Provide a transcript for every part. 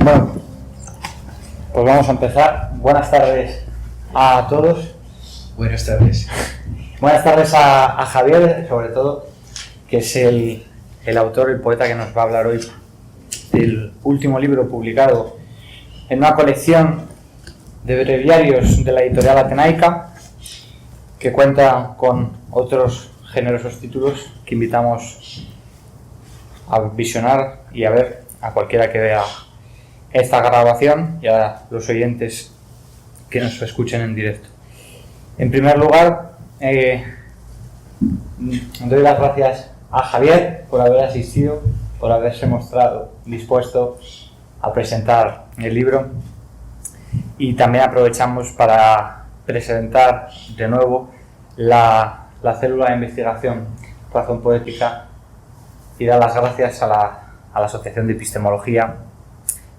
Bueno, pues vamos a empezar. Buenas tardes a todos. Buenas tardes. Buenas tardes a Javier, sobre todo, que es el autor, el poeta que nos va a hablar hoy del último libro publicado en una colección de breviarios de la editorial Atenaica, que cuenta con otros generosos títulos que invitamos a visionar y a ver a cualquiera que vea esta grabación y a los oyentes que nos escuchen en directo. En primer lugar, doy las gracias a Javier por haber asistido, por haberse mostrado dispuesto a presentar el libro, y también aprovechamos para presentar de nuevo la célula de investigación Razón Poética y dar las gracias a la Asociación de Epistemología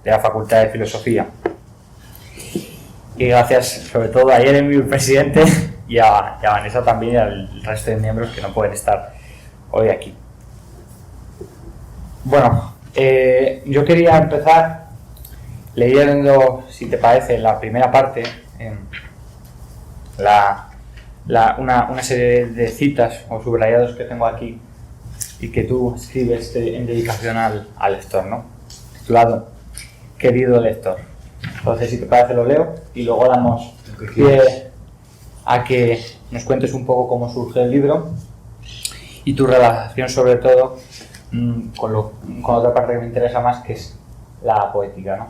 de la Facultad de Filosofía. Y gracias sobre todo a Jeremy, el presidente, y a Vanessa también, y al resto de miembros que no pueden estar hoy aquí. Bueno, yo quería empezar leyendo, si te parece, la primera parte, una serie de citas o subrayados que tengo aquí y que tú escribes en dedicación al lector, ¿no? Titulado Querido lector. Entonces, si te parece, lo leo y luego damos pie a que nos cuentes un poco cómo surge el libro y tu relación, sobre todo, con otra parte que me interesa más, que es la poética, ¿no?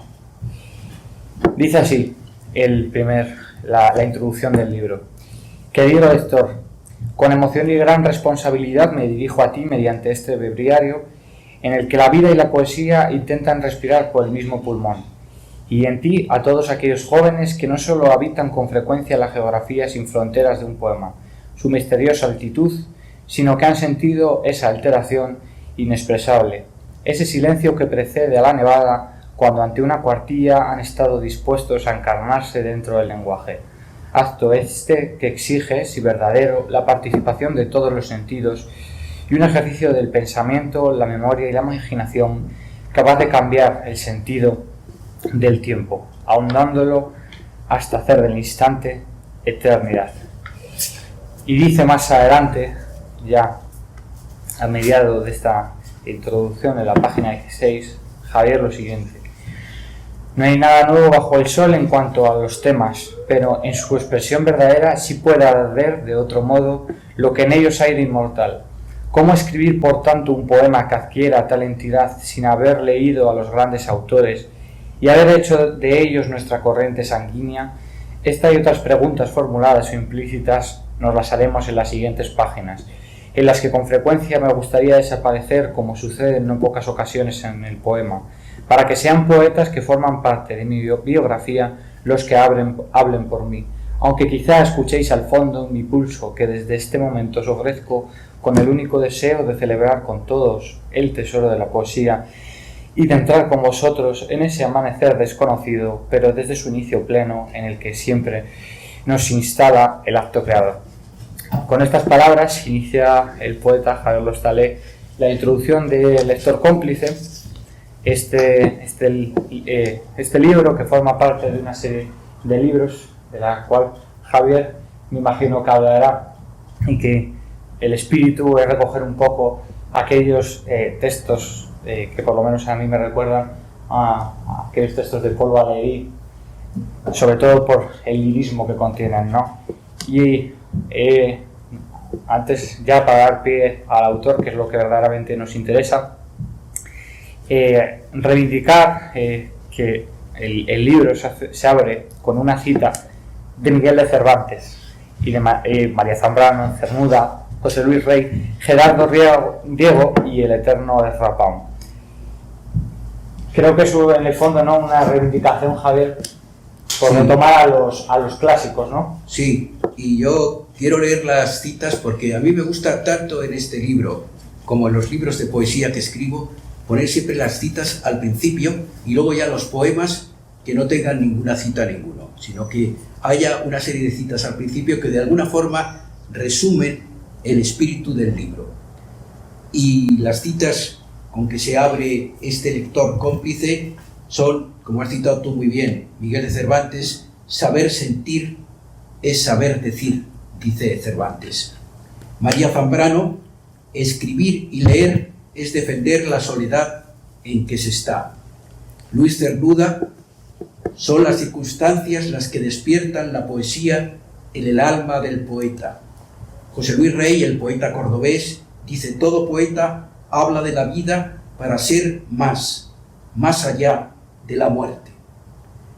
Dice así la introducción del libro. Querido lector, con emoción y gran responsabilidad me dirijo a ti mediante este breviario en el que la vida y la poesía intentan respirar por el mismo pulmón, y en ti a todos aquellos jóvenes que no solo habitan con frecuencia la geografía sin fronteras de un poema, su misteriosa altitud, sino que han sentido esa alteración inexpresable, ese silencio que precede a la nevada cuando ante una cuartilla han estado dispuestos a encarnarse dentro del lenguaje. Acto este que exige, si verdadero, la participación de todos los sentidos y un ejercicio del pensamiento, la memoria y la imaginación capaz de cambiar el sentido del tiempo, ahondándolo hasta hacer del instante eternidad. Y dice más adelante, ya a mediados de esta introducción, en la página 16, Javier, lo siguiente: no hay nada nuevo bajo el sol en cuanto a los temas, pero en su expresión verdadera sí puede haber de otro modo lo que en ellos hay de inmortal. ¿Cómo escribir, por tanto, un poema que adquiera tal entidad sin haber leído a los grandes autores y haber hecho de ellos nuestra corriente sanguínea? Esta y otras preguntas formuladas o implícitas nos las haremos en las siguientes páginas, en las que con frecuencia me gustaría desaparecer, como sucede en no pocas ocasiones en el poema, para que sean poetas que forman parte de mi biografía los que hablen por mí, aunque quizá escuchéis al fondo mi pulso que desde este momento os ofrezco con el único deseo de celebrar con todos el tesoro de la poesía y de entrar con vosotros en ese amanecer desconocido, pero desde su inicio pleno, en el que siempre nos instala el acto creador. Con estas palabras inicia el poeta Javier Lostalé la introducción de Lector Cómplice, este libro que forma parte de una serie de libros de la cual Javier me imagino que hablará, y que el espíritu es recoger un poco aquellos textos que por lo menos a mí me recuerdan a aquellos textos de Paul Valéry, sobre todo por el lirismo que contienen, ¿no? Y antes, ya para dar pie al autor, que es lo que verdaderamente nos interesa, reivindicar que el libro se abre con una cita de Miguel de Cervantes y de María Zambrano, Cernuda, José Luis Rey, Gerardo Diego y el eterno Ezra Pound. Creo que es en el fondo, ¿no?, una reivindicación, Javier, por retomar a los clásicos, ¿no? Sí, y yo quiero leer las citas porque a mí me gusta tanto en este libro como en los libros de poesía que escribo poner siempre las citas al principio y luego ya los poemas que no tengan ninguna cita ninguno, sino que haya una serie de citas al principio que de alguna forma resumen el espíritu del libro. Y las citas con que se abre este lector cómplice son como has citado tú muy bien, Miguel de Cervantes, saber sentir es saber decir, dice Cervantes. María Zambrano, escribir y leer es defender la soledad en que se está. Luis Cernuda, son las circunstancias las que despiertan la poesía en el alma del poeta. José Luis Rey, el poeta cordobés, dice: todo poeta habla de la vida para ser más allá de la muerte.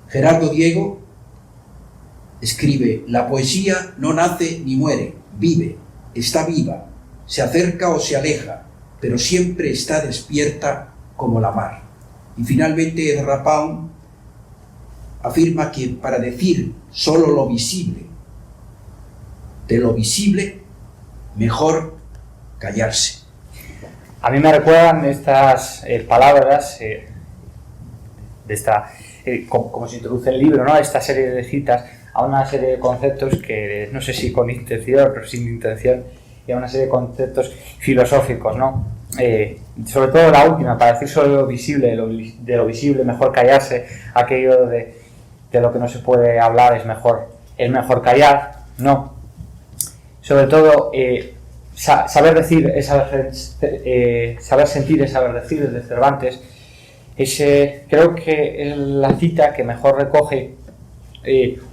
Gerardo Diego escribe: la poesía no nace ni muere, vive, está viva, se acerca o se aleja, pero siempre está despierta como la mar. Y finalmente Edgar Pound afirma que para decir solo lo visible de lo visible, mejor callarse. A mí me recuerdan estas palabras de esta, como se introduce el libro, ¿no? Esta serie de citas a una serie de conceptos que, no sé si con intención o sin intención, y a una serie de conceptos filosóficos, ¿no? Sobre todo la última, para decir solo lo visible, de lo visible, mejor callarse. Aquello de lo que no se puede hablar es mejor callar, ¿no? Sobre todo, saber decir es saber sentir es saber decir, de Cervantes. Creo que es la cita que mejor recoge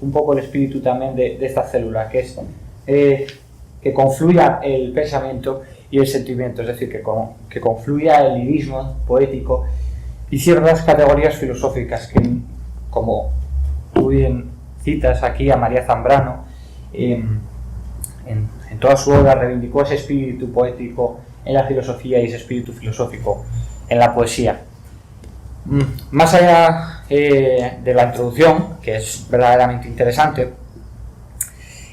un poco el espíritu también de esta célula, que es que confluya el pensamiento y el sentimiento, es decir, que confluya el lirismo poético y ciertas categorías filosóficas que, como tú bien citas aquí a María Zambrano, en toda su obra reivindicó ese espíritu poético en la filosofía y ese espíritu filosófico en la poesía. Más allá de la introducción, que es verdaderamente interesante,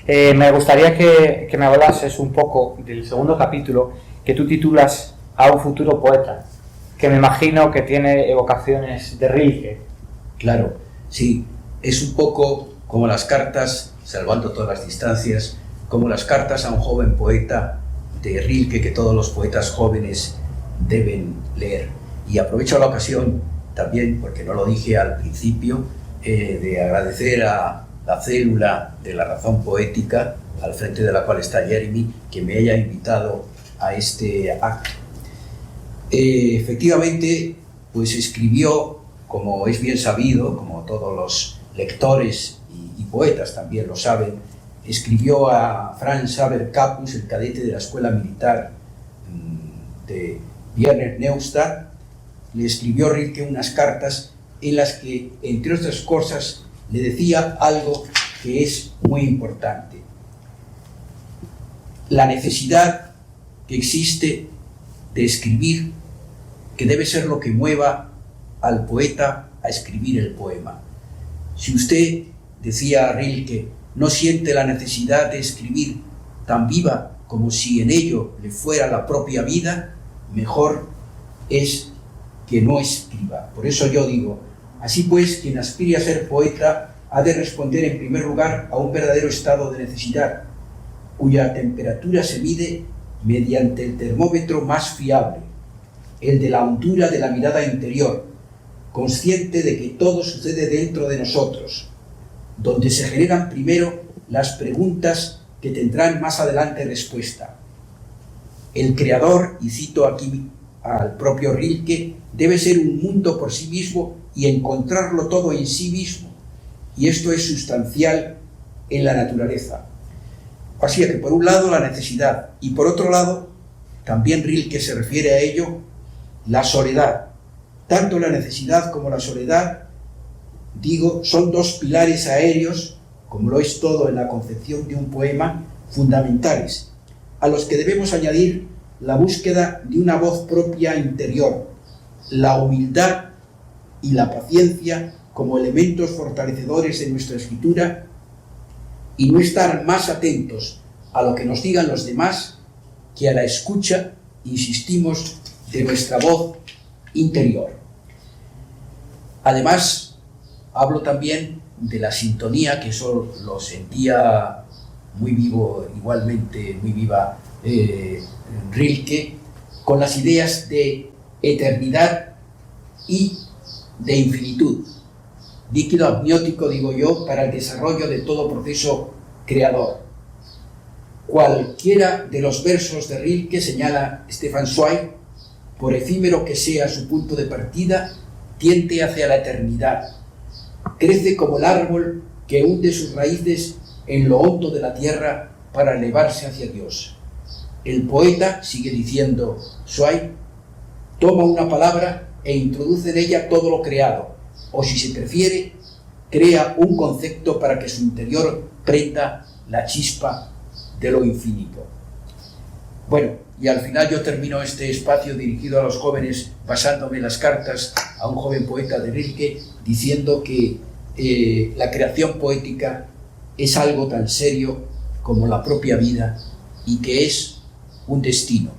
me gustaría que me hablases un poco del segundo capítulo, que tú titulas A un futuro poeta, que me imagino que tiene evocaciones de Rilke. Claro, sí, es un poco como las cartas, salvando todas las distancias, como las cartas a un joven poeta de Rilke, que todos los poetas jóvenes deben leer. Y aprovecho la ocasión también, porque no lo dije al principio, de agradecer a la célula de la razón poética, al frente de la cual está Jeremy, que me haya invitado a este acto. Efectivamente, pues escribió, como es bien sabido, como todos los lectores y poetas también lo saben, escribió a Franz Xaver Capus, el cadete de la escuela militar de Wiener Neustadt. Le escribió Rilke unas cartas en las que, entre otras cosas, le decía algo que es muy importante: la necesidad que existe de escribir, que debe ser lo que mueva al poeta a escribir el poema. Si usted, decía Rilke, no siente la necesidad de escribir tan viva como si en ello le fuera la propia vida, mejor es que no escriba. Por eso yo digo: así pues, quien aspire a ser poeta ha de responder en primer lugar a un verdadero estado de necesidad, cuya temperatura se mide mediante el termómetro más fiable, el de la hondura de la mirada interior, consciente de que todo sucede dentro de nosotros, donde se generan primero las preguntas que tendrán más adelante respuesta. El creador, y cito aquí al propio Rilke, debe ser un mundo por sí mismo y encontrarlo todo en sí mismo, y esto es sustancial en la naturaleza. Así que por un lado la necesidad, y por otro lado, también Rilke se refiere a ello, la soledad. Tanto la necesidad como la soledad, digo, son dos pilares aéreos, como lo es todo en la concepción de un poema, fundamentales, a los que debemos añadir la búsqueda de una voz propia interior, la humildad y la paciencia como elementos fortalecedores de nuestra escritura, y no estar más atentos a lo que nos digan los demás que a la escucha, insistimos, de nuestra voz interior. Además, hablo también de la sintonía, que eso lo sentía muy vivo, igualmente muy viva Rilke, con las ideas de eternidad y de infinitud. líquido amniótico, digo yo, para el desarrollo de todo proceso creador. Cualquiera de los versos de Rilke, señala Stefan Zweig, por efímero que sea su punto de partida, tiende hacia la eternidad. Crece como el árbol que hunde sus raíces en lo hondo de la tierra para elevarse hacia Dios. El poeta, sigue diciendo Zweig, toma una palabra e introduce en ella todo lo creado, o si se prefiere, crea un concepto para que su interior prenda la chispa de lo infinito. Bueno, y al final yo termino este espacio dirigido a los jóvenes basándome en las cartas a un joven poeta de Rilke, diciendo que la creación poética es algo tan serio como la propia vida y que es un destino.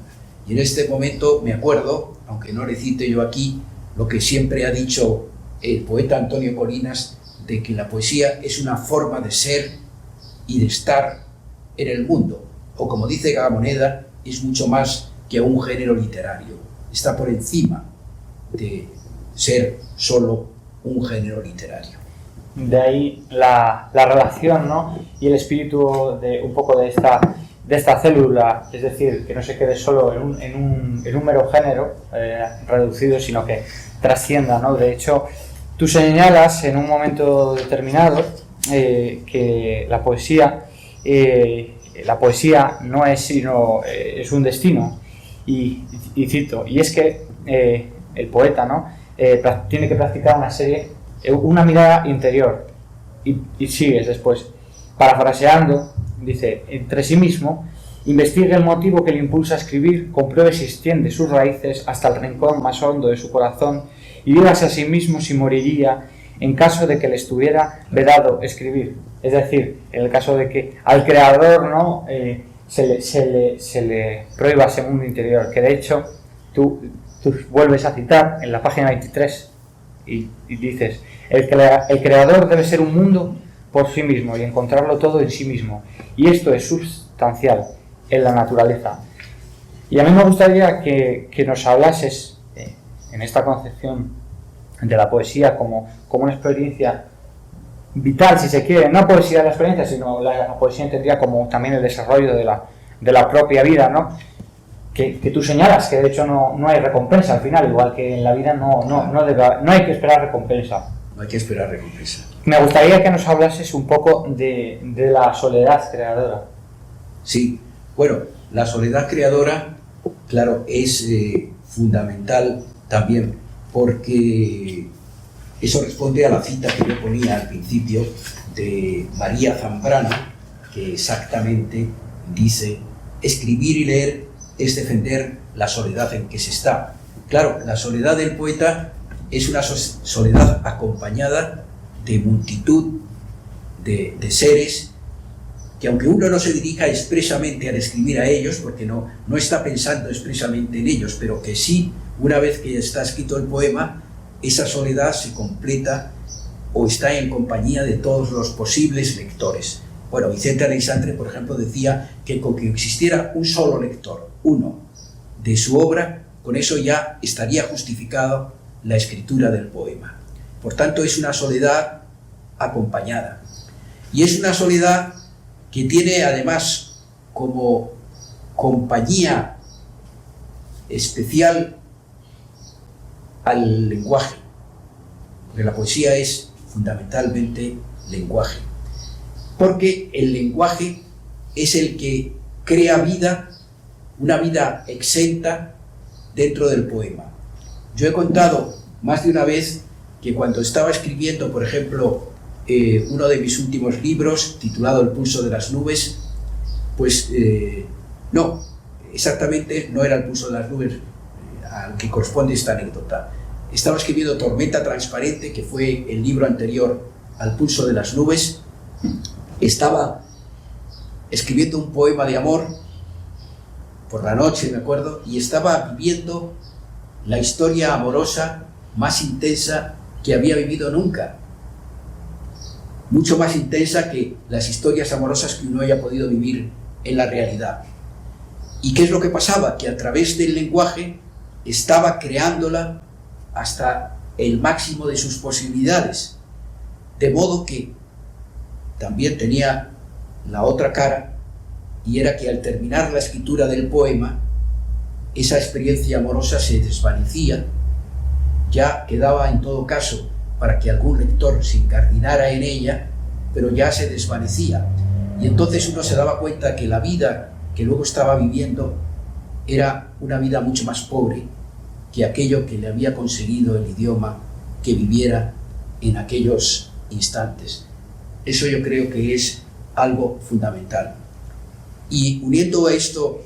Y en este momento me acuerdo, aunque no le cite yo aquí, lo que siempre ha dicho el poeta Antonio Colinas, de que la poesía es una forma de ser y de estar en el mundo, o como dice Gamoneda, es mucho más que un género literario, está por encima de ser solo un género literario. De ahí la relación, ¿no? Y el espíritu de un poco de esta célula, es decir, que no se quede solo en un mero género reducido, sino que trascienda, ¿no? De hecho, tú señalas en un momento determinado que la poesía no es sino es un destino, y cito, y es que el poeta, ¿no? Tiene que practicar una mirada interior, y sigues después, parafraseando, dice, entre sí mismo, investigue el motivo que le impulsa a escribir, compruebe si extiende sus raíces hasta el rincón más hondo de su corazón, y dígase a sí mismo si moriría en caso de que le estuviera vedado escribir. Es decir, en el caso de que al creador, ¿no? se le prohíba ese mundo interior, que de hecho tú vuelves a citar en la página 23 y dices, el creador debe ser un mundo por sí mismo y encontrarlo todo en sí mismo, y esto es sustancial en la naturaleza. Y a mí me gustaría que nos hablases en esta concepción de la poesía como una experiencia vital, si se quiere, no poesía de la experiencia, sino la poesía entendida como también el desarrollo de la propia vida, ¿no? Que tú señalas que de hecho no hay recompensa al final, igual que en la vida no hay que esperar recompensa. No hay que esperar recompensa. Me gustaría que nos hablases un poco de la soledad creadora. Sí, bueno, la soledad creadora, claro, es fundamental también, porque eso responde a la cita que yo ponía al principio de María Zambrano, que exactamente dice: escribir y leer es defender la soledad en que se está. Claro, la soledad del poeta es una soledad acompañada de multitud de seres que, aunque uno no se dirija expresamente al escribir a ellos, porque no está pensando expresamente en ellos, pero que sí, una vez que está escrito el poema, esa soledad se completa o está en compañía de todos los posibles lectores. Bueno, Vicente Aleixandre, por ejemplo, decía que con que existiera un solo lector, uno, de su obra, con eso ya estaría justificado la escritura del poema. Por tanto, es una soledad acompañada. Y es una soledad que tiene además como compañía especial al lenguaje, porque la poesía es fundamentalmente lenguaje, porque el lenguaje es el que crea vida, una vida exenta dentro del poema. Yo he contado más de una vez que cuando estaba escribiendo, por ejemplo, uno de mis últimos libros, titulado El pulso de las nubes, pues no, exactamente no era El pulso de las nubes al que corresponde esta anécdota. Estaba escribiendo Tormenta Transparente, que fue el libro anterior al Pulso de las Nubes. Estaba escribiendo un poema de amor por la noche, me acuerdo, y estaba viviendo la historia amorosa más intensa que había vivido nunca. Mucho más intensa que las historias amorosas que uno haya podido vivir en la realidad. ¿Y qué es lo que pasaba? Que a través del lenguaje estaba creándola hasta el máximo de sus posibilidades. De modo que también tenía la otra cara, y era que al terminar la escritura del poema, esa experiencia amorosa se desvanecía, ya quedaba en todo caso para que algún lector se incardinara en ella, pero ya se desvanecía. Y entonces uno se daba cuenta que la vida que luego estaba viviendo era una vida mucho más pobre que aquello que le había conseguido el idioma que viviera en aquellos instantes. Eso yo creo que es algo fundamental. Y uniendo a esto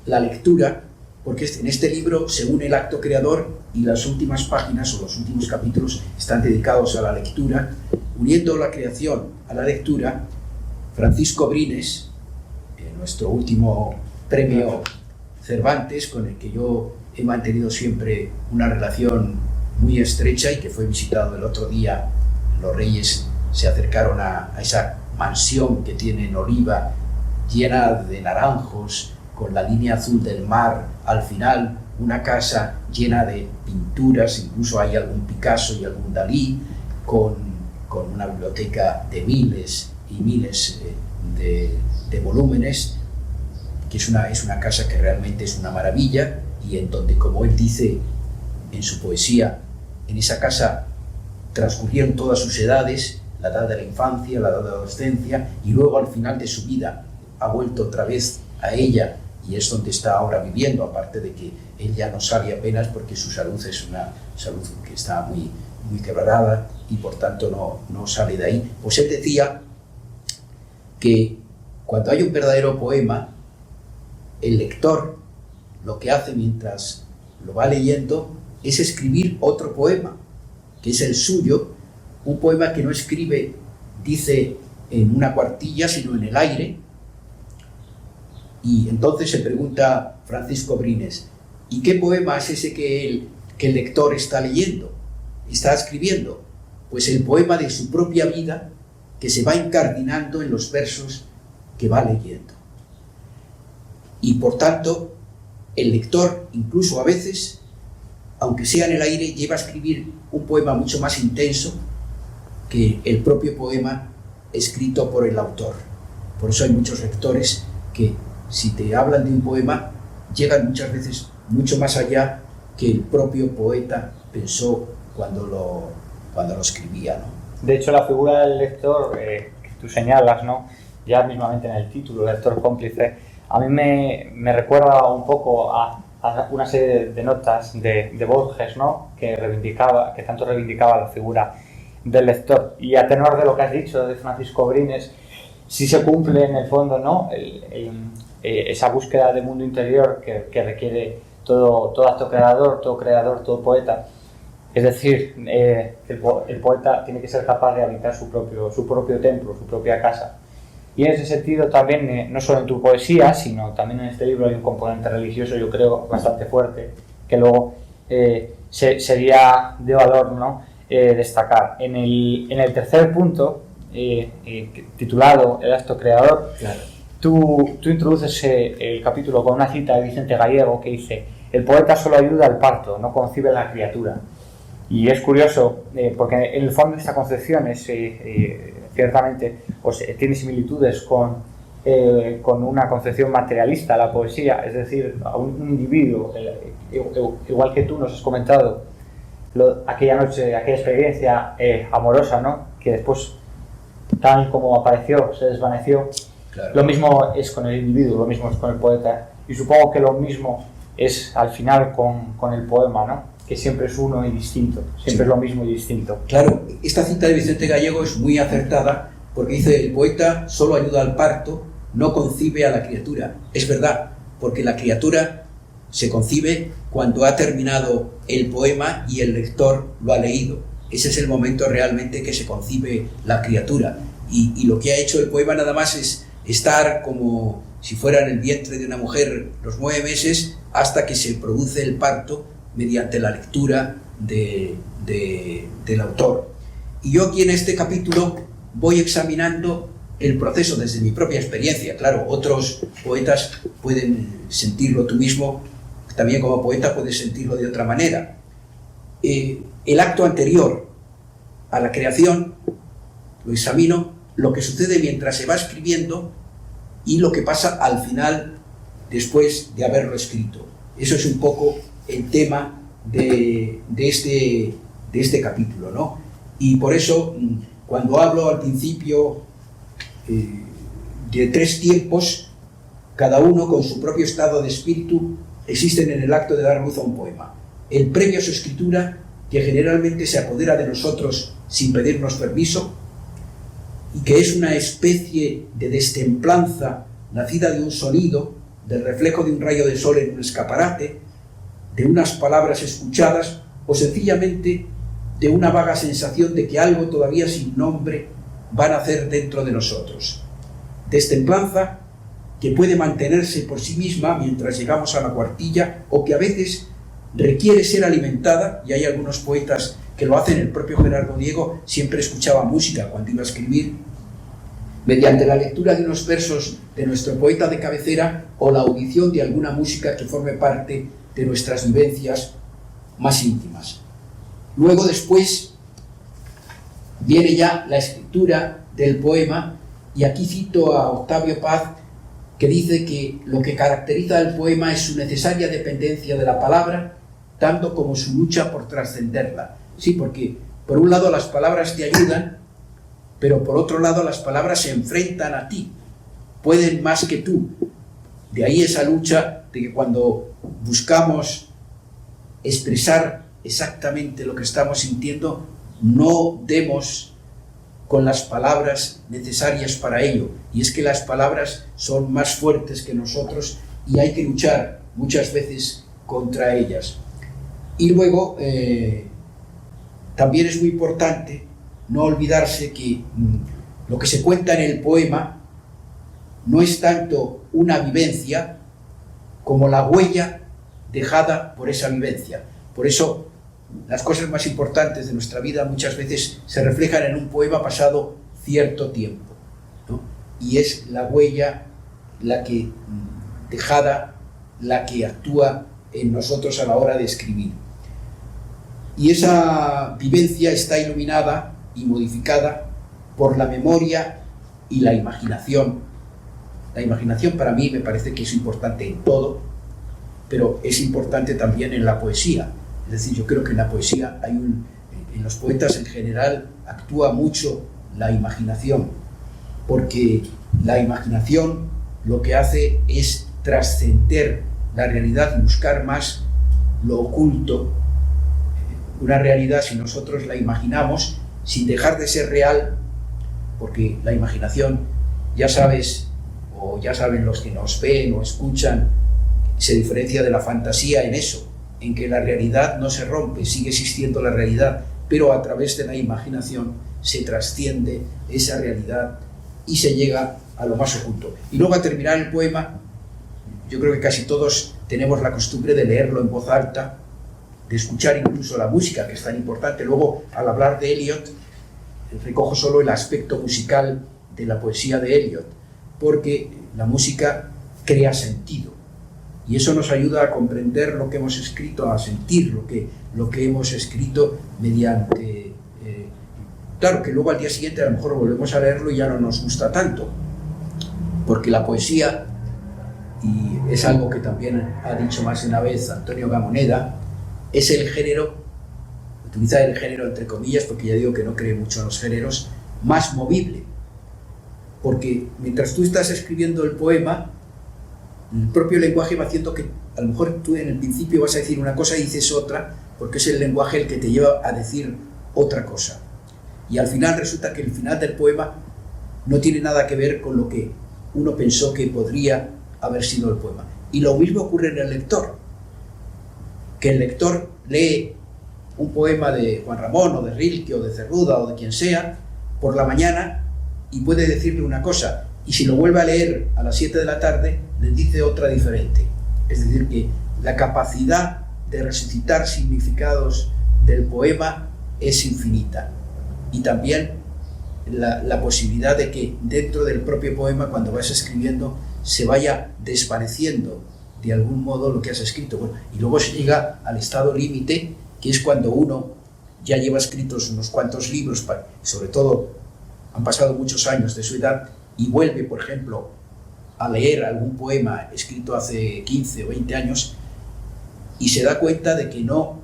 la lectura, porque en este libro se une el acto creador y las últimas páginas o los últimos capítulos están dedicados a la lectura, uniendo la creación a la lectura, Francisco Brines, nuestro último premio Cervantes, con el que yo he mantenido siempre una relación muy estrecha y que fue visitado el otro día. Los reyes se acercaron a esa mansión que tiene en Oliva, llena de naranjos, con la línea azul del mar al final, una casa llena de pinturas, incluso hay algún Picasso y algún Dalí, con una biblioteca de miles y miles de volúmenes, que es una casa que realmente es una maravilla, y en donde, como él dice en su poesía, en esa casa transcurrieron todas sus edades, la edad de la infancia, la edad de la adolescencia, y luego al final de su vida ha vuelto otra vez a ella, y es donde está ahora viviendo, aparte de que él ya no sale apenas porque su salud es una salud que está muy, muy quebrada y por tanto no sale de ahí. Pues él decía que cuando hay un verdadero poema, el lector lo que hace mientras lo va leyendo es escribir otro poema, que es el suyo, un poema que no escribe, dice, en una cuartilla, sino en el aire. Y entonces se pregunta Francisco Brines, ¿y qué poema es ese que el lector está leyendo, está escribiendo? Pues el poema de su propia vida, que se va incardinando en los versos que va leyendo. Y por tanto, el lector, incluso a veces, aunque sea en el aire, lleva a escribir un poema mucho más intenso que el propio poema escrito por el autor. Por eso hay muchos lectores que, si te hablan de un poema, llegan muchas veces mucho más allá que el propio poeta pensó cuando lo escribía, ¿no? De hecho, la figura del lector que tú señalas, ¿no?, ya mismamente en el título, lector cómplice, a mí me recuerda un poco a una serie de notas de Borges, ¿no?, que tanto reivindicaba la figura del lector. Y a tenor de lo que has dicho de Francisco Brines, sí se cumple en el fondo, ¿no?, esa búsqueda del mundo interior que requiere todo acto creador, todo poeta. Es decir, el poeta tiene que ser capaz de habitar su propio templo, su propia casa. Y en ese sentido también, no solo en tu poesía, sino también en este libro hay un componente religioso, yo creo, bastante fuerte, que luego sería de valor, ¿no?, destacar. En el tercer punto, titulado El acto creador, claro, tú introduces el capítulo con una cita de Vicente Gallego que dice: el poeta solo ayuda al parto, no concibe la criatura. Y es curioso, porque en el fondo esta concepción es ciertamente tiene similitudes con una concepción materialista de la poesía, es decir, a un individuo, igual que tú nos has comentado, aquella noche, aquella experiencia amorosa, ¿no?, que después, tal como apareció, se desvaneció. Claro. Lo mismo es con el individuo, lo mismo es con el poeta, y supongo que lo mismo es al final con el poema, ¿no?, que siempre es uno y distinto, siempre sí, es lo mismo y distinto. Claro, esta cita de Vicente Gallego es muy acertada, porque dice: el poeta solo ayuda al parto, no concibe a la criatura. Es verdad, porque la criatura se concibe cuando ha terminado el poema y el lector lo ha leído. Ese es el momento realmente que se concibe la criatura. Y lo que ha hecho el poema nada más es estar como si fuera en el vientre de una mujer los 9 meses hasta que se produce el parto mediante la lectura del autor. Y yo aquí en este capítulo voy examinando el proceso desde mi propia experiencia. Claro, otros poetas pueden sentirlo, tú mismo también como poeta puedes sentirlo de otra manera. El acto anterior a la creación lo examino, lo que sucede mientras se va escribiendo y lo que pasa al final, después de haberlo escrito. Eso es un poco el tema de este capítulo, ¿no? Y por eso, cuando hablo al principio de 3 tiempos, cada uno con su propio estado de espíritu, existen en el acto de dar luz a un poema. El previo a su escritura, que generalmente se apodera de nosotros sin pedirnos permiso, y que es una especie de destemplanza nacida de un sonido, del reflejo de un rayo de sol en un escaparate, de unas palabras escuchadas, o sencillamente de una vaga sensación de que algo todavía sin nombre va a nacer dentro de nosotros. Destemplanza que puede mantenerse por sí misma mientras llegamos a la cuartilla, o que a veces requiere ser alimentada, y hay algunos poetas que lo hacen. El propio Gerardo Diego siempre escuchaba música cuando iba a escribir, mediante la lectura de unos versos de nuestro poeta de cabecera o la audición de alguna música que forme parte de nuestras vivencias más íntimas. Luego, después, viene ya la escritura del poema, y aquí cito a Octavio Paz, que dice que lo que caracteriza al poema es su necesaria dependencia de la palabra, tanto como su lucha por trascenderla. Sí, porque por un lado las palabras te ayudan, pero por otro lado las palabras se enfrentan a ti, pueden más que tú. De ahí esa lucha de que cuando buscamos expresar exactamente lo que estamos sintiendo, no demos con las palabras necesarias para ello. Y es que las palabras son más fuertes que nosotros y hay que luchar muchas veces contra ellas. Y luego también es muy importante no olvidarse que lo que se cuenta en el poema no es tanto una vivencia como la huella dejada por esa vivencia. Por eso las cosas más importantes de nuestra vida muchas veces se reflejan en un poema pasado cierto tiempo, ¿no? Y es la huella la que dejada, la que actúa en nosotros a la hora de escribir. Y esa vivencia está iluminada y modificada por la memoria y la imaginación. La imaginación para mí me parece que es importante en todo, pero es importante también en la poesía. Es decir, yo creo que en la poesía en los poetas en general actúa mucho la imaginación, porque la imaginación lo que hace es trascender la realidad y buscar más lo oculto. Una realidad, si nosotros la imaginamos sin dejar de ser real, porque la imaginación, ya sabes, o ya saben los que nos ven o escuchan, se diferencia de la fantasía en eso, en que la realidad no se rompe, sigue existiendo la realidad, pero a través de la imaginación se trasciende esa realidad y se llega a lo más oculto. Y luego, a terminar el poema, yo creo que casi todos tenemos la costumbre de leerlo en voz alta, de escuchar incluso la música, que es tan importante. Luego, al hablar de Eliot, recojo solo el aspecto musical de la poesía de Eliot, porque la música crea sentido. Y eso nos ayuda a comprender lo que hemos escrito, a sentir lo que hemos escrito mediante... claro que luego al día siguiente a lo mejor volvemos a leerlo y ya no nos gusta tanto, porque la poesía, y es algo que también ha dicho más de una vez Antonio Gamoneda, es el género, utiliza el género entre comillas, porque ya digo que no cree mucho en los géneros, más movible. Porque mientras tú estás escribiendo el poema, el propio lenguaje va haciendo que a lo mejor tú en el principio vas a decir una cosa y dices otra, porque es el lenguaje el que te lleva a decir otra cosa. Y al final resulta que el final del poema no tiene nada que ver con lo que uno pensó que podría haber sido el poema. Y lo mismo ocurre en el lector, que el lector lee un poema de Juan Ramón o de Rilke o de Cernuda o de quien sea por la mañana y puede decirle una cosa, y si lo vuelve a leer a las 7 de la tarde, le dice otra diferente. Es decir, que la capacidad de resucitar significados del poema es infinita. Y también la posibilidad de que dentro del propio poema, cuando vas escribiendo, se vaya desvaneciendo de algún modo lo que has escrito. Bueno, y luego se llega al estado límite, que es cuando uno ya lleva escritos unos cuantos libros, sobre todo han pasado muchos años de su edad y vuelve, por ejemplo, a leer algún poema escrito hace 15 o 20 años y se da cuenta de que no,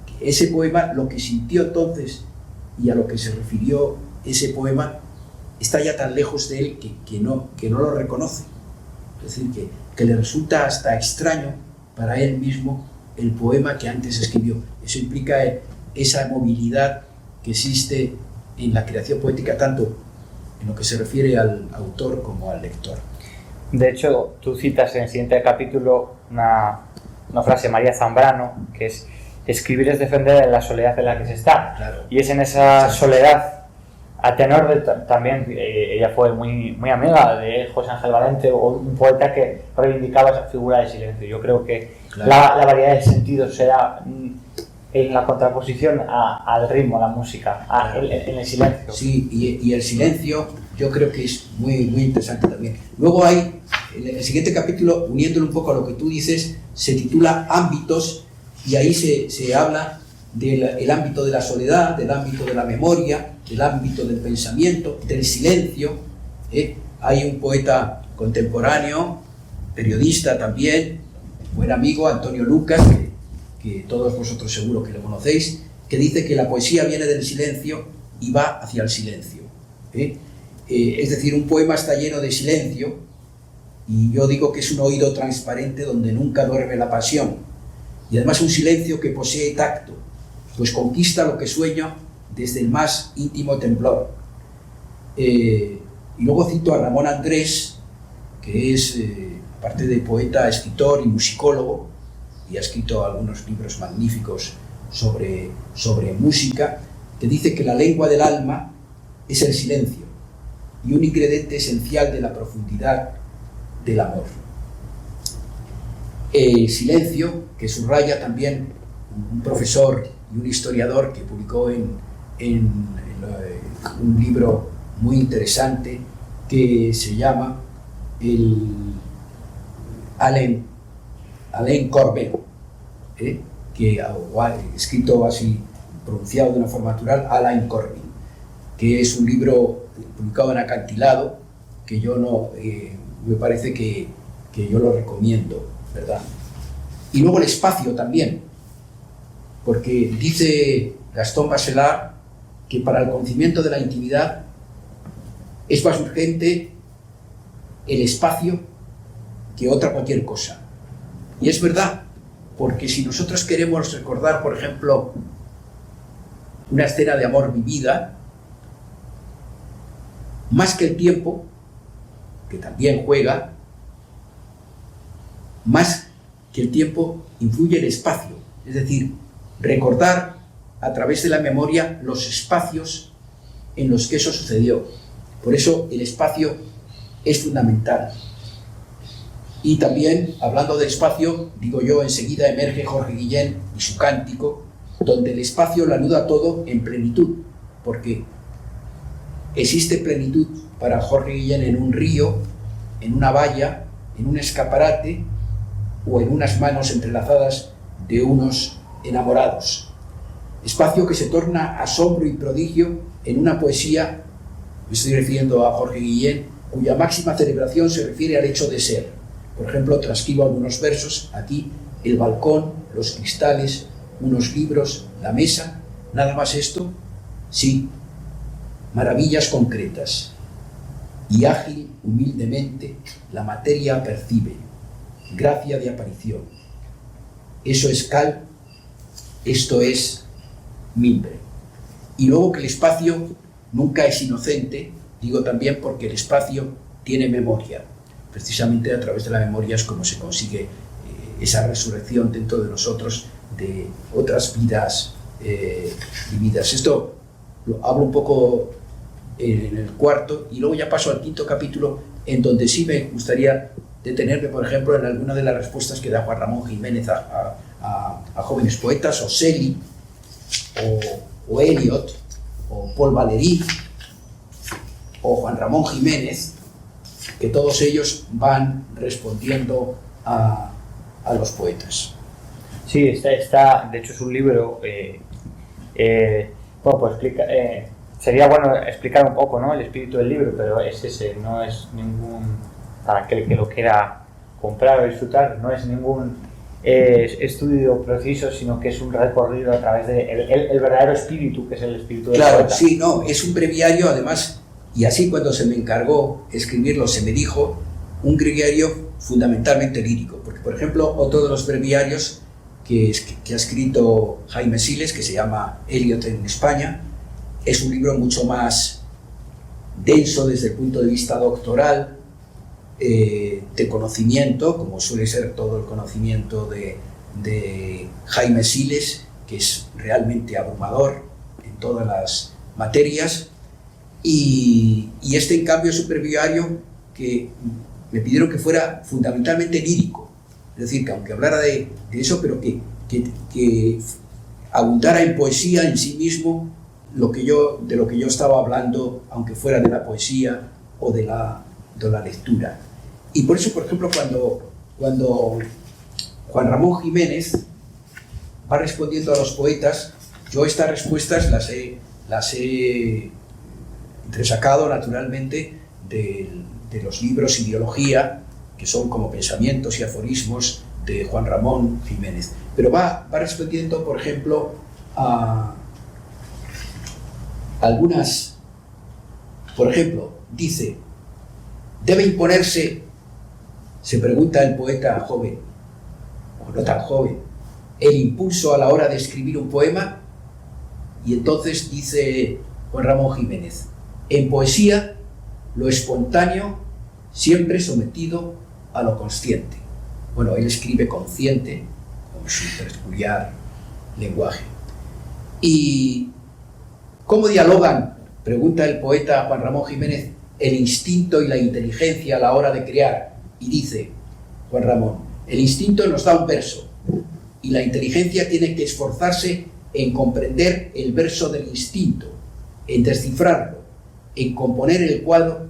que ese poema, lo que sintió entonces y a lo que se refirió ese poema, está ya tan lejos de él que no lo reconoce. Es decir, que le resulta hasta extraño para él mismo el poema que antes escribió. Eso implica esa movilidad que existe en la creación poética, tanto en lo que se refiere al autor como al lector. De hecho, tú citas en el siguiente capítulo una frase de María Zambrano, que es: escribir es defender en la soledad en la que se está. Claro. Y es en esa soledad, a tenor de también, ella fue muy amiga de José Ángel Valente, o un poeta que reivindicaba esa figura de silencio. Yo creo que claro, la variedad de sentidos será en la contraposición al ritmo, a la música, claro, en el silencio. Sí, y el silencio yo creo que es muy interesante también. Luego hay, el siguiente capítulo, uniéndolo un poco a lo que tú dices, se titula Ámbitos, y ahí se habla del ámbito de la soledad, del ámbito de la memoria, del ámbito del pensamiento, del silencio. Hay un poeta contemporáneo, periodista también, buen amigo, Antonio Lucas, que todos vosotros seguro que lo conocéis, que dice que la poesía viene del silencio y va hacia el silencio. Es decir, un poema está lleno de silencio, y yo digo que es un oído transparente donde nunca duerme la pasión, y además un silencio que posee tacto, pues conquista lo que sueña desde el más íntimo temblor. Y luego cito a Ramón Andrés, que es, aparte de poeta, escritor y musicólogo, y ha escrito algunos libros magníficos sobre música, que dice que la lengua del alma es el silencio y un ingrediente esencial de la profundidad del amor. El silencio, que subraya también un profesor y un historiador que publicó en un libro muy interesante que se llama Alain Corbin, que ha escrito así, pronunciado de una forma natural, Alain Corbin, que es un libro publicado en Acantilado, que yo no, me parece que yo lo recomiendo, ¿verdad? Y luego el espacio también, porque dice Gastón Bachelard que para el conocimiento de la intimidad es más urgente el espacio que cualquier cosa. Y es verdad, porque si nosotros queremos recordar, por ejemplo, una escena de amor vivida, más que el tiempo, que también juega, más que el tiempo influye el espacio, es decir, recordar a través de la memoria los espacios en los que eso sucedió. Por eso el espacio es fundamental. Y también, hablando del espacio, digo yo, enseguida emerge Jorge Guillén y su cántico, donde el espacio lo anuda todo en plenitud, porque existe plenitud para Jorge Guillén en un río, en una valla, en un escaparate o en unas manos entrelazadas de unos enamorados. Espacio que se torna asombro y prodigio en una poesía, me estoy refiriendo a Jorge Guillén, cuya máxima celebración se refiere al hecho de ser. Por ejemplo, transcribo algunos versos aquí: el balcón, los cristales, unos libros, la mesa, nada más esto. Sí, maravillas concretas. Y ágil, humildemente, la materia percibe, gracia de aparición. Eso es cal, esto es mimbre. Y luego que el espacio nunca es inocente, digo también porque el espacio tiene memoria. Precisamente a través de la memoria es como se consigue esa resurrección dentro de nosotros de otras vidas vividas. Esto lo hablo un poco en el cuarto, y luego ya paso al quinto capítulo, en donde sí me gustaría detenerme, por ejemplo, en alguna de las respuestas que da Juan Ramón Jiménez a jóvenes poetas, o Shelley, o Eliot, o Paul Valéry, o Juan Ramón Jiménez, que todos ellos van respondiendo a los poetas. Sí, está, de hecho es un libro, bueno, pues explica, sería bueno explicar un poco, ¿no?, el espíritu del libro, pero es ese, no es ningún, para aquel que lo quiera comprar o disfrutar, no es ningún estudio preciso, sino que es un recorrido a través de el verdadero espíritu, que es el espíritu del Claro, poeta. sí, no, es un breviario, además, y así cuando se me encargó escribirlo, se me dijo, un breviario fundamentalmente lírico, porque, por ejemplo, otro de los breviarios que ha escrito Jaime Siles, que se llama Eliot en España, es un libro mucho más denso desde el punto de vista doctoral, de conocimiento, como suele ser todo el conocimiento de Jaime Siles, que es realmente abrumador en todas las materias, y este en cambio es un breviario que me pidieron que fuera fundamentalmente lírico, es decir, que aunque hablara de eso, pero que abundara en poesía en sí mismo, de lo que yo estaba hablando, aunque fuera de la poesía o de la lectura. Y por eso, por ejemplo, cuando Juan Ramón Jiménez va respondiendo a los poetas, yo estas respuestas las he entresacado naturalmente de los libros Ideología, que son como pensamientos y aforismos de Juan Ramón Jiménez. Pero va respondiendo, por ejemplo, a algunas. Por ejemplo, dice: ¿debe imponerse, se pregunta el poeta joven, o no tan joven, el impulso a la hora de escribir un poema? Y entonces dice Juan Ramón Jiménez: en poesía, lo espontáneo siempre sometido a lo consciente. Bueno, él escribe consciente, con su peculiar lenguaje. ¿Y cómo dialogan, pregunta el poeta Juan Ramón Jiménez, el instinto y la inteligencia a la hora de crear? Y dice Juan Ramón: el instinto nos da un verso y la inteligencia tiene que esforzarse en comprender el verso del instinto, en descifrarlo, en componer el cuadro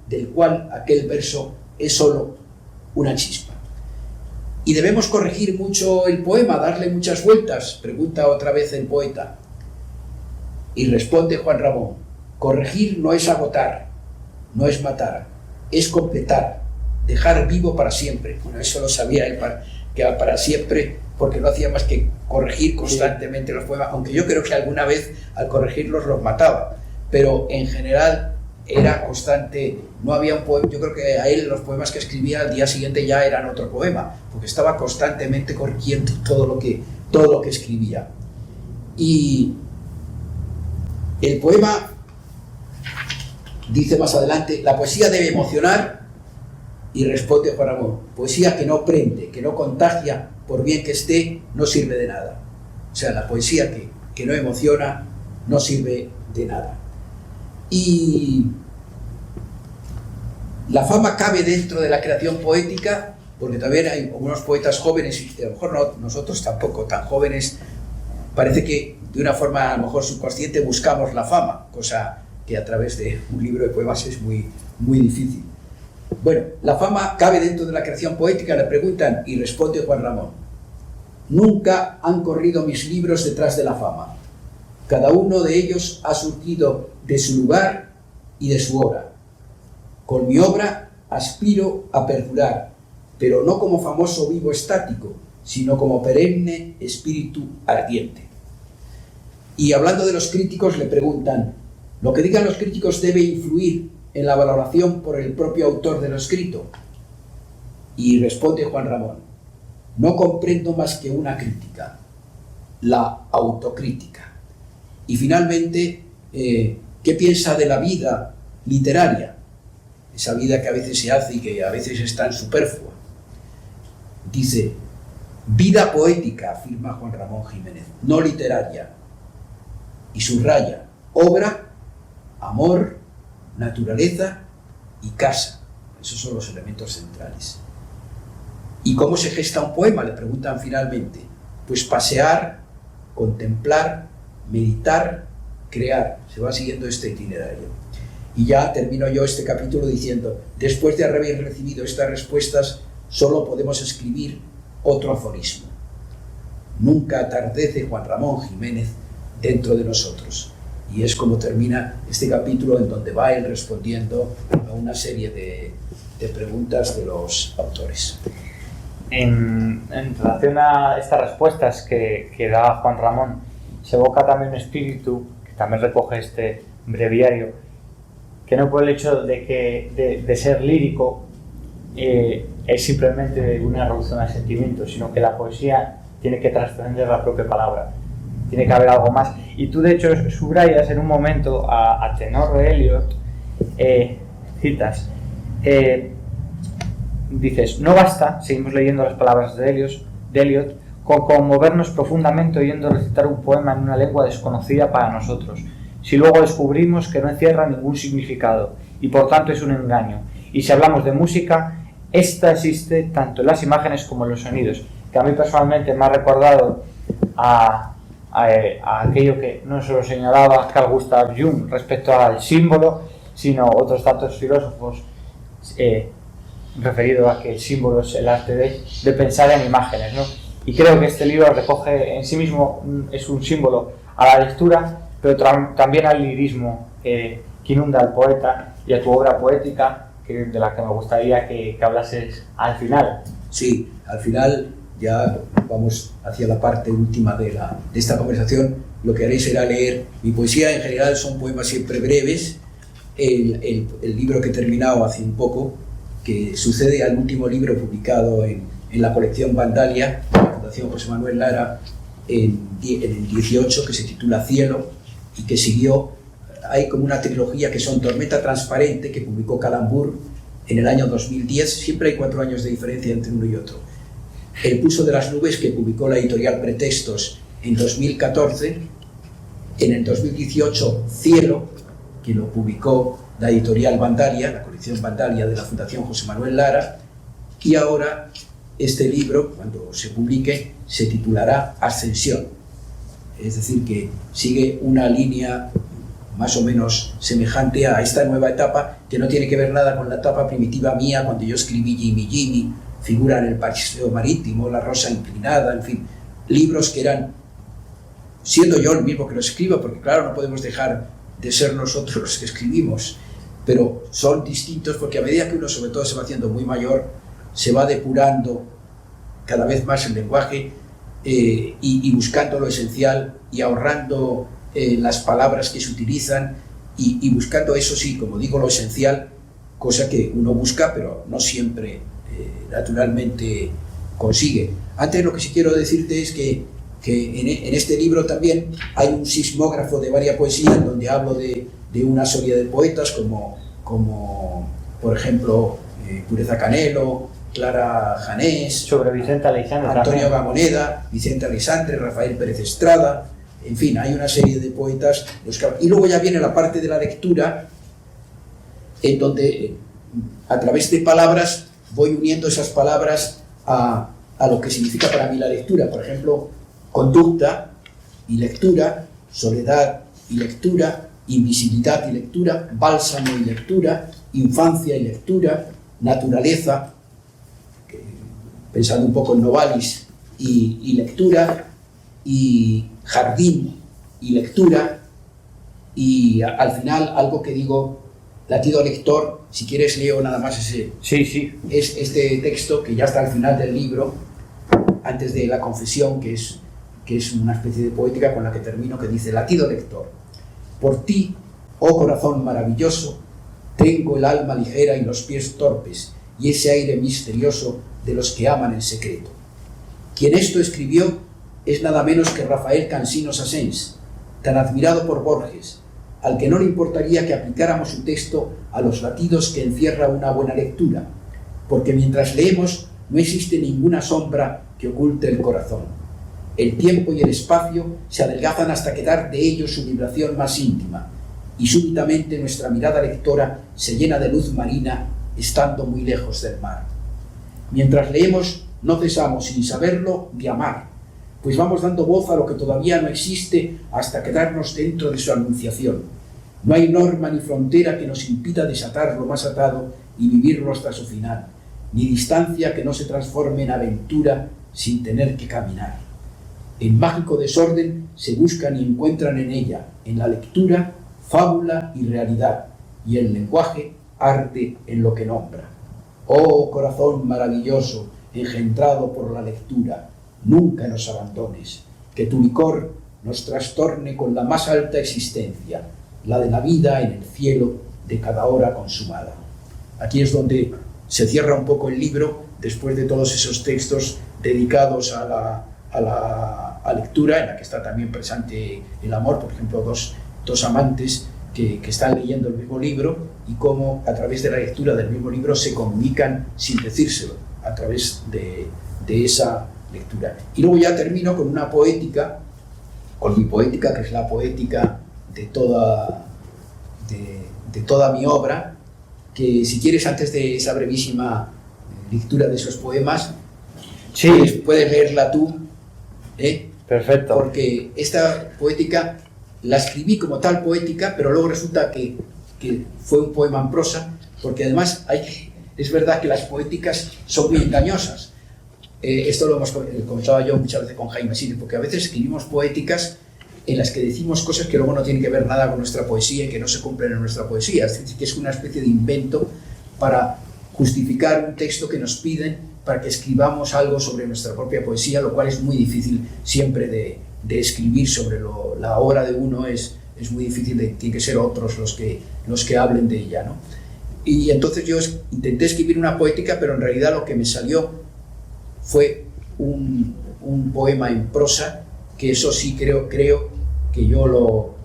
del cual aquel verso es solo una chispa. ¿Y debemos corregir mucho el poema, darle muchas vueltas?, pregunta otra vez el poeta. Y responde Juan Ramón: corregir no es agotar, no es matar, es completar, dejar vivo para siempre. Bueno, eso lo sabía él, que era para siempre, porque no hacía más que corregir constantemente los poemas, aunque yo creo que alguna vez al corregirlos los mataba, pero en general era constante. No había un poema, yo creo que a él los poemas que escribía al día siguiente ya eran otro poema, porque estaba constantemente corrigiendo todo lo que escribía. Y el poema dice más adelante: la poesía debe emocionar, y responde Juan Ramón: poesía que no prende, que no contagia, por bien que esté, no sirve de nada. O sea, la poesía que no emociona no sirve de nada. Y la fama cabe dentro de la creación poética, porque también hay algunos poetas jóvenes, y a lo mejor no, nosotros tampoco tan jóvenes, parece que de una forma a lo mejor subconsciente buscamos la fama, cosa que a través de un libro de poemas es muy, muy difícil. Bueno, la fama cabe dentro de la creación poética, le preguntan, y responde Juan Ramón: nunca han corrido mis libros detrás de la fama. Cada uno de ellos ha surgido de su lugar y de su hora. Con mi obra aspiro a perdurar, pero no como famoso vivo estático, sino como perenne espíritu ardiente. Y hablando de los críticos, le preguntan: ¿lo que digan los críticos debe influir en la valoración por el propio autor de lo escrito? Y responde Juan Ramón: no comprendo más que una crítica, la autocrítica. Y finalmente, ¿qué piensa de la vida literaria? Esa vida que a veces se hace y que a veces es tan superflua. Dice: vida poética, afirma Juan Ramón Jiménez, no literaria. Y subraya: obra, amor, naturaleza y casa. Esos son los elementos centrales. ¿Y cómo se gesta un poema?, le preguntan finalmente. Pues pasear, contemplar, meditar, crear. Se va siguiendo este itinerario. Y ya termino yo este capítulo diciendo: después de haber recibido estas respuestas, solo podemos escribir otro aforismo. Nunca atardece Juan Ramón Jiménez dentro de nosotros. Y es como termina este capítulo, en donde va él respondiendo a una serie de preguntas de los autores. En relación a estas respuestas que da Juan Ramón, se evoca también un espíritu que también recoge este breviario, que no por el hecho de ser lírico es simplemente una reducción de sentimientos, sino que la poesía tiene que trascender la propia palabra, tiene que haber algo más. Y tú, de hecho, subrayas en un momento a tenor de Eliot, citas, dices: no basta, seguimos leyendo las palabras de Eliot, con conmovernos profundamente oyendo recitar un poema en una lengua desconocida para nosotros, si luego descubrimos que no encierra ningún significado y por tanto es un engaño. Y si hablamos de música, esta existe tanto en las imágenes como en los sonidos, que a mí personalmente me ha recordado a aquello que no solo señalaba Carl Gustav Jung respecto al símbolo, sino otros tantos filósofos referido a que el símbolo es el arte de pensar en imágenes, ¿no? Y creo que este libro recoge en sí mismo, es un símbolo a la lectura, pero también al lirismo que inunda al poeta y a tu obra poética, de la que me gustaría que hablases al final. Sí, al final ya vamos hacia la parte última de esta conversación. Lo que haré será leer mi poesía. En general son poemas siempre breves. El libro que he terminado hace un poco, que sucede al último libro publicado en la colección Vandalia, de la Fundación José Manuel Lara, en el 18, que se titula Cielo, y que siguió. Hay como una trilogía que son Tormenta Transparente, que publicó Calambur en el año 2010, siempre hay 4 años de diferencia entre uno y otro. El Pulso de las Nubes, que publicó la editorial Pretextos en 2014, en el 2018 Cielo, que lo publicó la editorial Vandalia, la colección Vandalia de la Fundación José Manuel Lara, y ahora este libro, cuando se publique, se titulará Ascensión. Es decir, que sigue una línea más o menos semejante a esta nueva etapa, que no tiene que ver nada con la etapa primitiva mía, cuando yo escribí Jimmy, Figura en el Paseo Marítimo, La Rosa Inclinada, en fin, libros que eran, siendo yo el mismo que lo escribo, porque claro, no podemos dejar de ser nosotros los que escribimos, pero son distintos porque a medida que uno sobre todo se va haciendo muy mayor, se va depurando cada vez más el lenguaje y buscando lo esencial y ahorrando las palabras que se utilizan y buscando, eso sí, como digo, lo esencial, cosa que uno busca pero no siempre naturalmente consigue. Antes, lo que sí quiero decirte es que en este libro también hay un sismógrafo de varias poesías, en donde hablo de una serie de poetas como por ejemplo Pureza Canelo, Clara Janés, sobre Vicente Aleixandre, Antonio Gamoneda, Vicente Aleixandre, Rafael Pérez Estrada, en fin, hay una serie de poetas. Y luego ya viene la parte de la lectura, en donde a través de palabras voy uniendo esas palabras a lo que significa para mí la lectura. Por ejemplo, conducta y lectura, soledad y lectura, invisibilidad y lectura, bálsamo y lectura, infancia y lectura, naturaleza, pensando un poco en Novalis, y lectura, y jardín y lectura, y al final algo que digo, latido lector. Si quieres leo nada más ese. Sí. Es este texto que ya está al final del libro, antes de la confesión, que es una especie de poética con la que termino, que dice: latido lector, por ti, oh corazón maravilloso, tengo el alma ligera y los pies torpes, y ese aire misterioso de los que aman en secreto. Quien esto escribió es nada menos que Rafael Cansinos Asens, tan admirado por Borges, al que no le importaría que aplicáramos su texto a los latidos que encierra una buena lectura, porque mientras leemos no existe ninguna sombra que oculte el corazón. El tiempo y el espacio se adelgazan hasta quedar de ellos su vibración más íntima, y súbitamente nuestra mirada lectora se llena de luz marina, estando muy lejos del mar. Mientras leemos, no cesamos, sin saberlo, de amar, pues vamos dando voz a lo que todavía no existe hasta quedarnos dentro de su anunciación. No hay norma ni frontera que nos impida desatar lo más atado y vivirlo hasta su final, ni distancia que no se transforme en aventura sin tener que caminar. En mágico desorden se buscan y encuentran en ella, en la lectura, fábula y realidad, y el lenguaje arde en lo que nombra. Oh corazón maravilloso, engendrado por la lectura, nunca nos abandones, que tu licor nos trastorne con la más alta existencia, la de la vida en el cielo de cada hora consumada. Aquí es donde se cierra un poco el libro, después de todos esos textos dedicados a la lectura, en la que está también presente el amor, por ejemplo, dos amantes que están leyendo el mismo libro y cómo a través de la lectura del mismo libro se comunican sin decírselo, a través de esa lectura. Y luego ya termino con una poética, con mi poética, que es la poética de toda mi obra, que si quieres, antes de esa brevísima lectura de esos poemas, sí, puedes leerla tú, perfecto, porque esta poética la escribí como tal poética, pero luego resulta que fue un poema en prosa, porque además es verdad que las poéticas son muy engañosas. Esto lo hemos comentado yo muchas veces con Jaime Sines, porque a veces escribimos poéticas en las que decimos cosas que luego no tienen que ver nada con nuestra poesía y que no se cumplen en nuestra poesía. Es decir, que es una especie de invento para justificar un texto que nos piden para que escribamos algo sobre nuestra propia poesía, lo cual es muy difícil siempre de escribir sobre la obra de uno, es muy difícil, tiene que ser otros los que hablen de ella, ¿no? Y entonces yo intenté escribir una poética, pero en realidad lo que me salió fue un poema en prosa, que eso sí creo que yo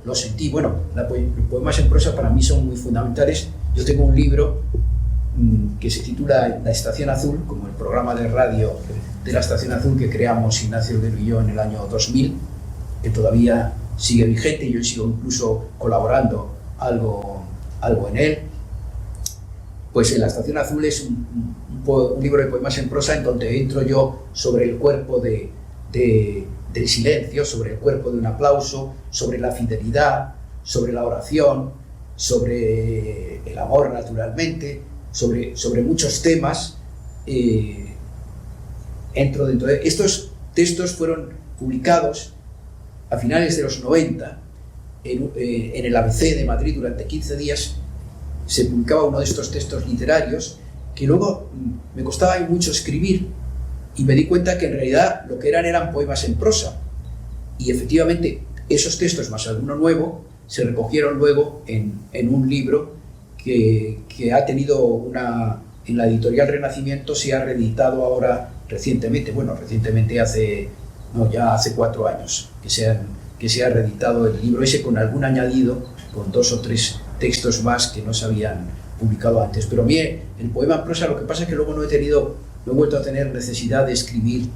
lo sentí. Bueno, los poemas en prosa para mí son muy fundamentales. Yo tengo un libro que se titula La Estación Azul, como el programa de radio de la Estación Azul que creamos Ignacio Guerrero y yo en el año 2000, que todavía sigue vigente y yo sigo incluso colaborando algo en él. Pues en La Estación Azul es un libro de poemas en prosa en donde entro yo sobre el cuerpo del silencio, sobre el cuerpo de un aplauso, sobre la fidelidad, sobre la oración, sobre el amor naturalmente, sobre muchos temas. Entro dentro de estos textos. Fueron publicados a finales de los 90 en el ABC de Madrid. Durante 15 días se publicaba uno de estos textos literarios que luego me costaba mucho escribir y me di cuenta que en realidad lo que eran poemas en prosa, y efectivamente esos textos más alguno nuevo se recogieron luego en un libro que ha tenido en la editorial Renacimiento, se ha reeditado ahora recientemente, ya hace 4 años que se ha reeditado el libro ese, con algún añadido, con 2 o 3 textos más que no se habían publicado antes. Pero a mí el poema en prosa, lo que pasa es que luego no he vuelto a tener necesidad de escribir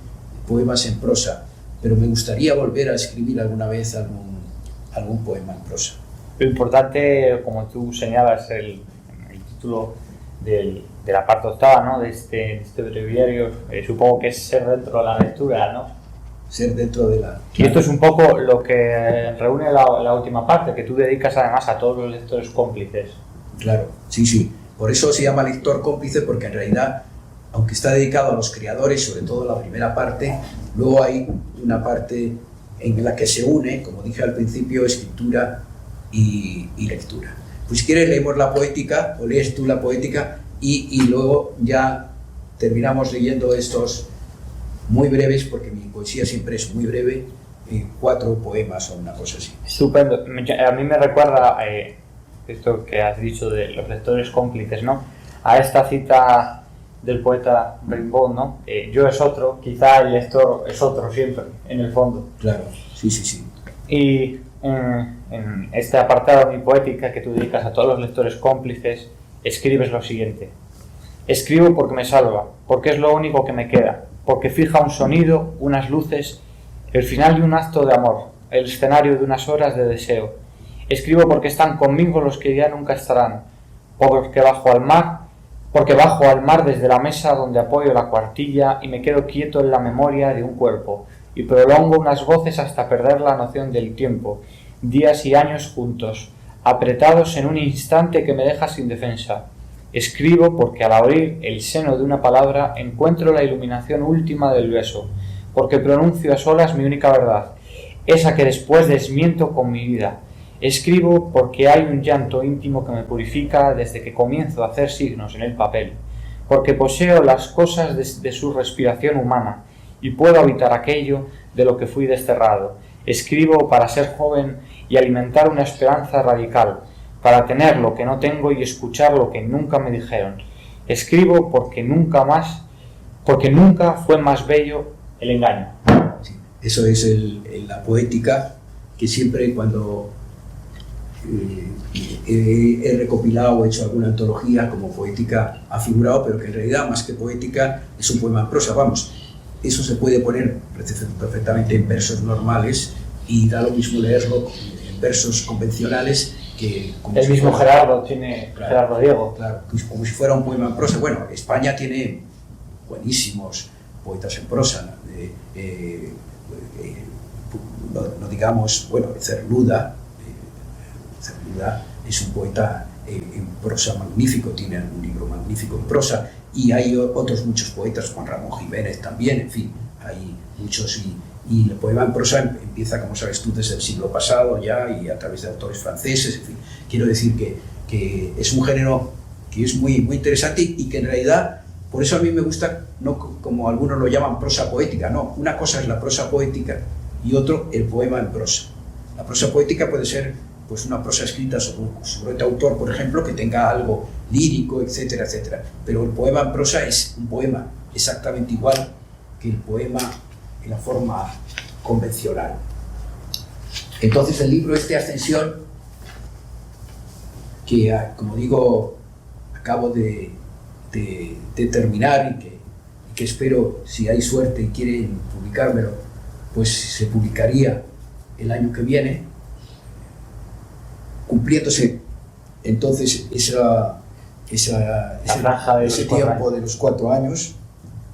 poemas en prosa, pero me gustaría volver a escribir alguna vez algún poema en prosa. Lo importante, como tú señalas, el título de la parte octava, ¿no?, de este breviario, supongo que es ser dentro de la lectura, ¿no? Ser dentro de la... Y esto es un poco lo que reúne la última parte, que tú dedicas además a todos los lectores cómplices. Claro, sí. Por eso se llama lector cómplice, porque en realidad, aunque está dedicado a los creadores, sobre todo la primera parte, luego hay una parte en la que se une, como dije al principio, escritura y lectura. Pues si quieres leemos la poética, o lees tú la poética, y luego ya terminamos leyendo estos muy breves, porque mi poesía siempre es muy breve, 4 poemas o una cosa así. Estupendo. A mí me recuerda esto que has dicho de los lectores cómplices, ¿no?, a esta cita del poeta Rimbaud, ¿no? Yo es otro, quizá el lector es otro siempre, en el fondo. Claro, sí. Y en este apartado de mi poética, que tú dedicas a todos los lectores cómplices, escribes lo siguiente: escribo porque me salva, porque es lo único que me queda, porque fija un sonido, unas luces, el final de un acto de amor, el escenario de unas horas de deseo. Escribo porque están conmigo los que ya nunca estarán, porque bajo al mar desde la mesa donde apoyo la cuartilla y me quedo quieto en la memoria de un cuerpo, y prolongo unas voces hasta perder la noción del tiempo, días y años juntos, apretados en un instante que me deja sin defensa. Escribo porque al abrir el seno de una palabra encuentro la iluminación última del beso, porque pronuncio a solas mi única verdad, esa que después desmiento con mi vida. Escribo porque hay un llanto íntimo que me purifica desde que comienzo a hacer signos en el papel, porque poseo las cosas de su respiración humana y puedo habitar aquello de lo que fui desterrado. Escribo para ser joven y alimentar una esperanza radical, para tener lo que no tengo y escuchar lo que nunca me dijeron. Escribo porque nunca fue más bello el engaño. Sí, eso es la poética que siempre cuando he recopilado o hecho alguna antología como poética ha figurado, pero que en realidad más que poética es un poema en prosa. Vamos, eso se puede poner perfectamente en versos normales y da lo mismo leerlo en versos convencionales que... El mismo Gerardo tiene, claro, Gerardo Diego. Claro, como si fuera un poema en prosa. Bueno, España tiene buenísimos poetas en prosa, no digamos, bueno, Cernuda es un poeta en prosa magnífico, tiene un libro magnífico en prosa, y hay otros muchos poetas, Juan Ramón Jiménez también, en fin, hay muchos, y el poema en prosa empieza, como sabes tú, desde el siglo pasado ya, y a través de autores franceses, en fin, quiero decir que es un género que es muy, muy interesante y que en realidad, por eso a mí me gusta, no como algunos lo llaman prosa poética, no, una cosa es la prosa poética y otro el poema en prosa. La prosa poética puede ser pues una prosa escrita sobre otro autor, por ejemplo, que tenga algo lírico, etcétera, etcétera. Pero el poema en prosa es un poema exactamente igual que el poema en la forma convencional. Entonces el libro Ascensión, que como digo, acabo de terminar y que espero, si hay suerte y quieren publicármelo, pues se publicaría el año que viene, cumpliéndose entonces ese tiempo de los 4 años,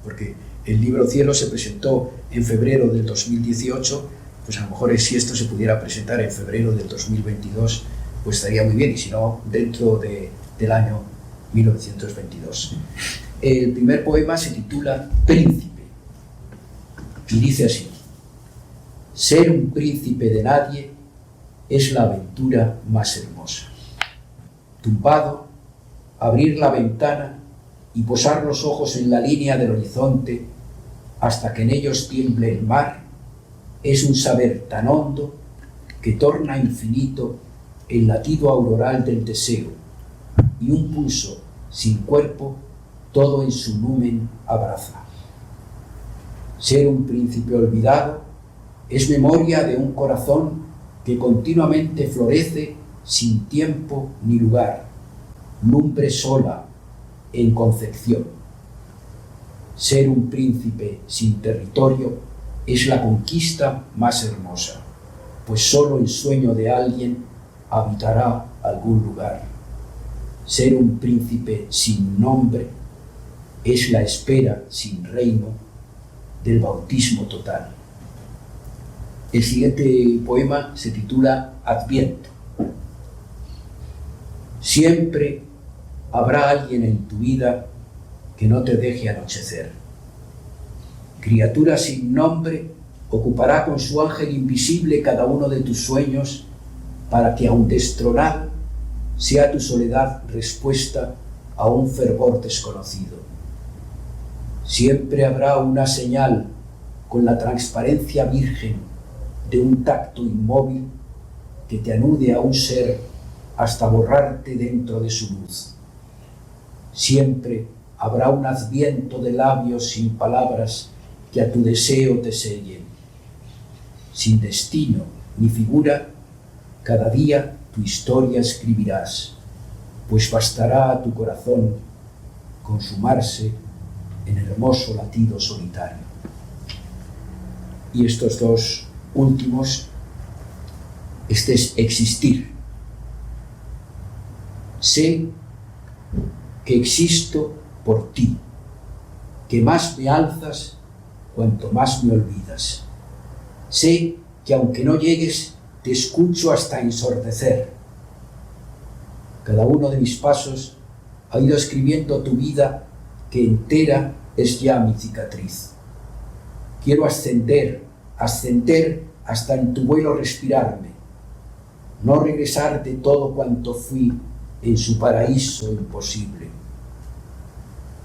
porque el libro Cielo se presentó en febrero del 2018, pues a lo mejor si esto se pudiera presentar en febrero del 2022, pues estaría muy bien, y si no, dentro del año 1922. El primer poema se titula Príncipe, y dice así: ser un príncipe de nadie es la aventura más hermosa. Tumbado, abrir la ventana y posar los ojos en la línea del horizonte hasta que en ellos tiemble el mar es un saber tan hondo que torna infinito el latido auroral del deseo, y un pulso sin cuerpo todo en su numen abraza. Ser un príncipe olvidado es memoria de un corazón que continuamente florece sin tiempo ni lugar, lumbre sola en concepción. Ser un príncipe sin territorio es la conquista más hermosa, pues solo el sueño de alguien habitará algún lugar. Ser un príncipe sin nombre es la espera sin reino del bautismo total. El siguiente poema se titula Adviento. Siempre habrá alguien en tu vida que no te deje anochecer. Criatura sin nombre ocupará con su ángel invisible cada uno de tus sueños para que, aun destronado, sea tu soledad respuesta a un fervor desconocido. Siempre habrá una señal con la transparencia virgen de un tacto inmóvil que te anude a un ser hasta borrarte dentro de su luz. Siempre habrá un adviento de labios sin palabras que a tu deseo te sellen. Sin destino ni figura, cada día tu historia escribirás, pues bastará a tu corazón consumarse en hermoso latido solitario. Y estos dos últimos, este es existir. Sé que existo por ti, que más me alzas cuanto más me olvidas. Sé que aunque no llegues, te escucho hasta ensordecer. Cada uno de mis pasos ha ido escribiendo tu vida, que entera es ya mi cicatriz. Quiero ascender hasta en tu vuelo respirarme, no regresar de todo cuanto fui en su paraíso imposible.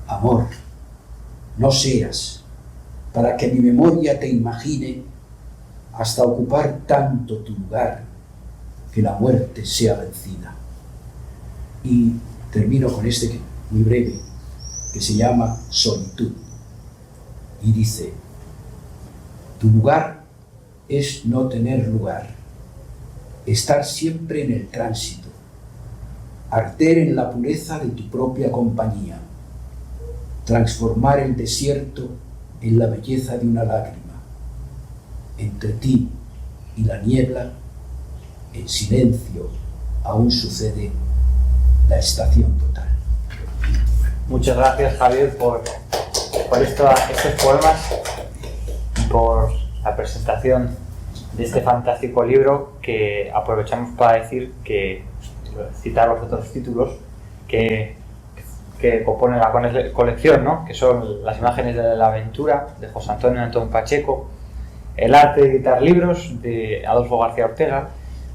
Amor, no seas, para que mi memoria te imagine, hasta ocupar tanto tu lugar, que la muerte sea vencida. Y termino con este muy breve, que se llama Solitud, y dice: tu lugar es no tener lugar, estar siempre en el tránsito, arder en la pureza de tu propia compañía, transformar el desierto en la belleza de una lágrima. Entre ti y la niebla, en silencio, aún sucede la estación total. Muchas gracias, Javier, por estos poemas y por la presentación de este fantástico libro, que aprovechamos para decir que, citar los otros títulos que componen la colección, ¿no? Que son Las imágenes de la aventura, de José Antonio Antón Pacheco, El arte de editar libros, de Adolfo García Ortega,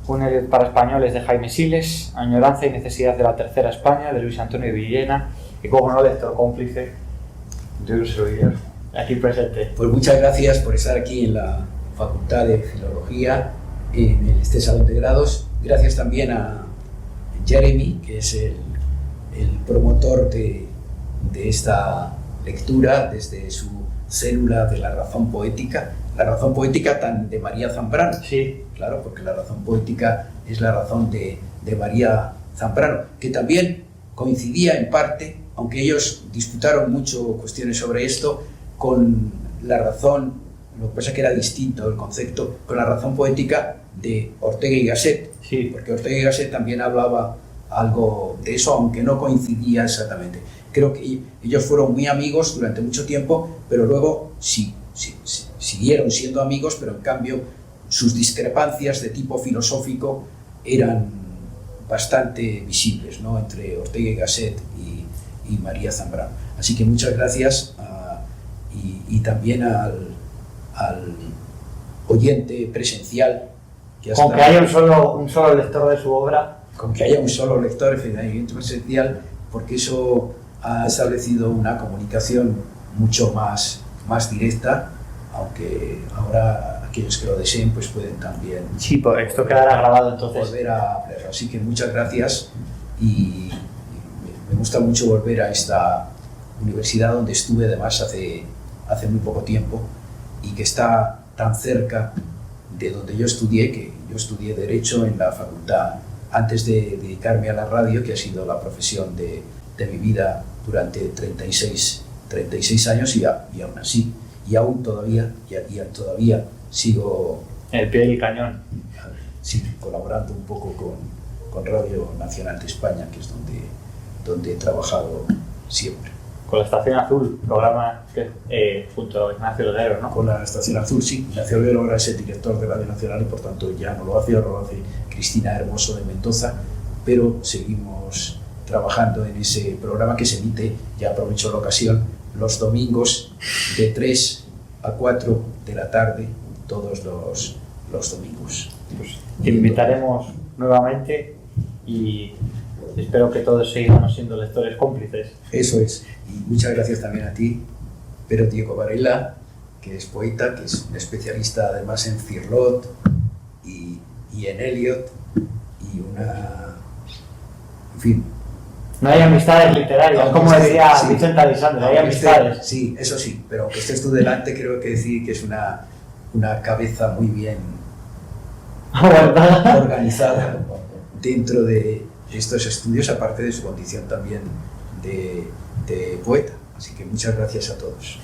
Un Eliot para españoles, de Jaime Siles, Añoranza y necesidad de la tercera España, de Luis Antonio Villena, y como no, lector cómplice de un servidor aquí presente. Pues muchas gracias por estar aquí en la Facultad de Filología, en este salón de grados. Gracias también a Jeremy, que es el promotor de esta lectura desde su célula de la razón poética tan de María Zambrano. Sí. Claro, porque la razón poética es la razón de María Zambrano, que también coincidía en parte, aunque ellos disputaron mucho cuestiones sobre esto, con la razón, lo que pasa es que era distinto el concepto, con la razón poética de Ortega y Gasset. Sí. Porque Ortega y Gasset también hablaba algo de eso, aunque no coincidía exactamente. Creo que ellos fueron muy amigos durante mucho tiempo, pero luego sí, siguieron siendo amigos, pero en cambio sus discrepancias de tipo filosófico eran bastante visibles, ¿no?, entre Ortega y Gasset y María Zambrano. Así que muchas gracias y también al oyente presencial. Con que haya un solo lector de su obra. Con que haya un solo lector, efectivamente, presencial, porque eso ha establecido una comunicación mucho más directa, aunque ahora aquellos que lo deseen pues pueden también... Sí, pues esto quedará grabado entonces. Volver a leerlo. Así que muchas gracias y me gusta mucho volver a esta universidad donde estuve además hace muy poco tiempo y que está tan cerca de donde yo estudié, que yo estudié Derecho en la facultad antes de dedicarme a la radio, que ha sido la profesión de mi vida durante 36 años y aún así, y aún todavía sigo... En el pie del cañón. Sí, colaborando un poco con Radio Nacional de España, que es donde he trabajado siempre. Con la Estación Azul, programa que, junto a Ignacio Lodero, ¿no? Con la Estación Azul, sí. Ignacio Lodero ahora es el director de Radio Nacional y por tanto ya no lo hace, ahora lo hace Cristina Hermoso de Mendoza, pero seguimos trabajando en ese programa que se emite, ya aprovecho la ocasión, los domingos de 3 a 4 de la tarde, todos los domingos. Pues te invitaremos nuevamente y espero que todos sigamos siendo lectores cómplices. Eso es. Y muchas gracias también a ti, Pero Diego Varela, que es poeta, que es un especialista además en Cirlot y en Eliot, y en fin. No hay amistades literarias, como diría Vicente Alessandro, hay amistades. Sí, eso sí, pero que estés tú delante creo que decir que es una cabeza muy bien organizada dentro de estos estudios, aparte de su condición también de poeta. Así que muchas gracias a todos.